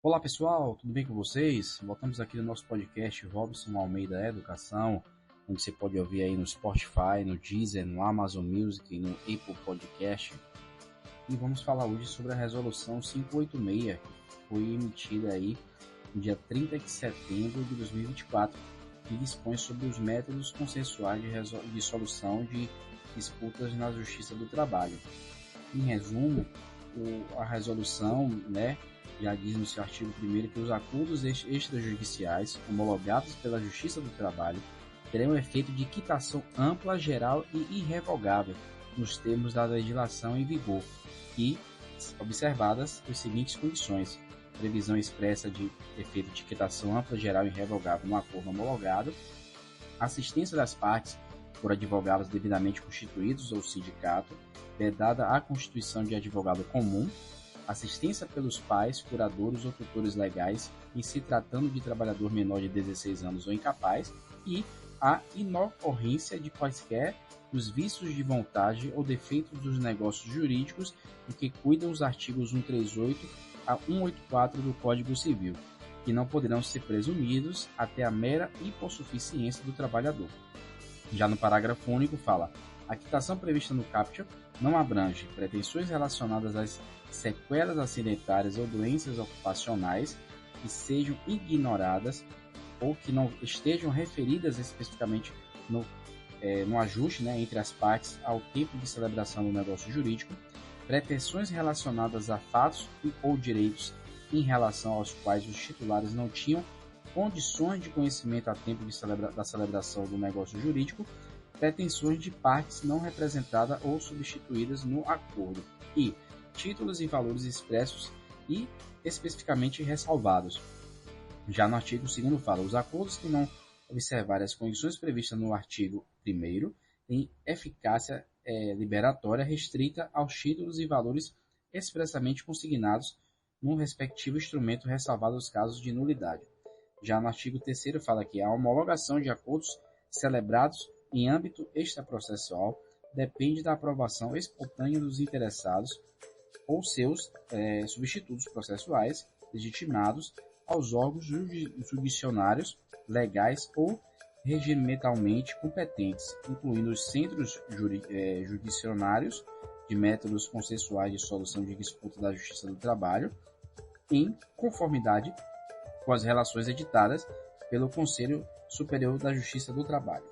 Olá pessoal, tudo bem com vocês? Voltamos aqui no nosso podcast Robson Almeida Educação, onde você pode ouvir aí no Spotify, no Deezer, no Amazon Music, no Apple Podcast. E vamos falar hoje sobre a resolução 586, que foi emitida aí no dia 30 de setembro de 2024, que dispõe sobre os métodos consensuais de solução de disputas na Justiça do Trabalho. Em resumo, a resolução, já diz no seu artigo 1º que os acordos extrajudiciais homologados pela Justiça do Trabalho terão efeito de quitação ampla, geral e irrevogável nos termos da legislação em vigor e observadas as seguintes condições: previsão expressa de efeito de quitação ampla, geral e irrevogável no acordo homologado, assistência das partes por advogados devidamente constituídos ou sindicato, vedada a constituição de advogado comum, assistência pelos pais, curadores ou tutores legais em se tratando de trabalhador menor de 16 anos ou incapaz, e a inocorrência de quaisquer dos vícios de vontade ou defeitos dos negócios jurídicos em que cuidam os artigos 138 a 184 do Código Civil, que não poderão ser presumidos até a mera hipossuficiência do trabalhador. Já no parágrafo único fala: a quitação prevista no caput não abrange pretensões relacionadas às sequelas acidentárias ou doenças ocupacionais que sejam ignoradas ou que não estejam referidas especificamente no ajuste entre as partes ao tempo de celebração do negócio jurídico, pretensões relacionadas a fatos ou direitos em relação aos quais os titulares não tinham condições de conhecimento a tempo da celebração do negócio jurídico, pretensões de partes não representadas ou substituídas no acordo, e títulos e valores expressos e especificamente ressalvados. Já no artigo 2º fala: os acordos que não observarem as condições previstas no artigo 1º têm eficácia liberatória restrita aos títulos e valores expressamente consignados no respectivo instrumento, ressalvados os casos de nulidade. Já no artigo 3º fala que a homologação de acordos celebrados em âmbito extraprocessual depende da aprovação espontânea dos interessados ou seus substitutos processuais legitimados aos órgãos judicionários legais ou regimentalmente competentes, incluindo os centros judicionários de métodos consensuais de solução de disputa da Justiça do Trabalho, em conformidade com as relações editadas pelo Conselho Superior da Justiça do Trabalho.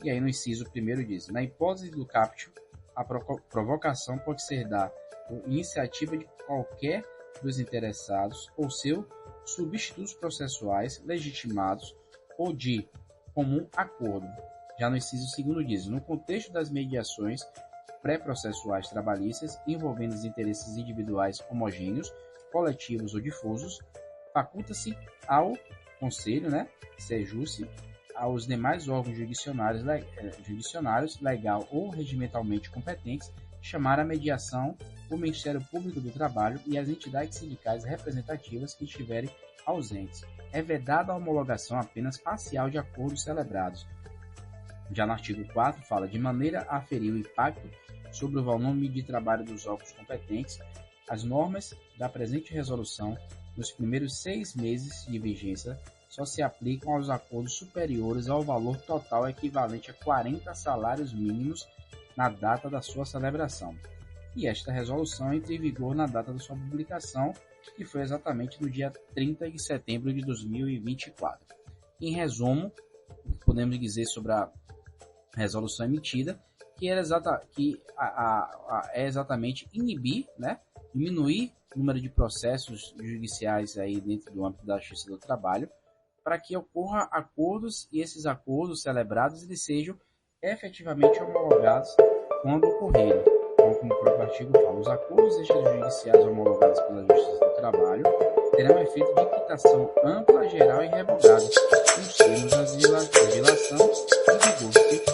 E aí no inciso 1º diz: na hipótese do caput, a provocação pode ser da iniciativa de qualquer dos interessados ou seus substitutos processuais legitimados ou de comum acordo. Já no inciso 2º diz: no contexto das mediações pré-processuais trabalhistas envolvendo os interesses individuais homogêneos, coletivos ou difusos, faculta-se ao Conselho, SEJUSE, aos demais órgãos judiciários, legal ou regimentalmente competentes, chamar a mediação o Ministério Público do Trabalho e as entidades sindicais representativas que estiverem ausentes. É vedada a homologação apenas parcial de acordos celebrados. Já no artigo 4 fala: de maneira a aferir o impacto sobre o volume de trabalho dos órgãos competentes, as normas da presente resolução, nos primeiros 6 meses de vigência, só se aplicam aos acordos superiores ao valor total equivalente a 40 salários mínimos na data da sua celebração. E esta resolução entra em vigor na data da sua publicação, que foi exatamente no dia 30 de setembro de 2024. Em resumo, podemos dizer sobre a resolução emitida, que é exatamente inibir, diminuir o número de processos judiciais aí dentro do âmbito da Justiça do Trabalho, para que ocorra acordos e esses acordos celebrados eles sejam efetivamente homologados quando ocorrerem. Então, como o próprio artigo fala, os acordos extrajudiciais homologados pela Justiça do Trabalho terão efeito de quitação ampla, geral e revogável, nos termos da legislação em vigor.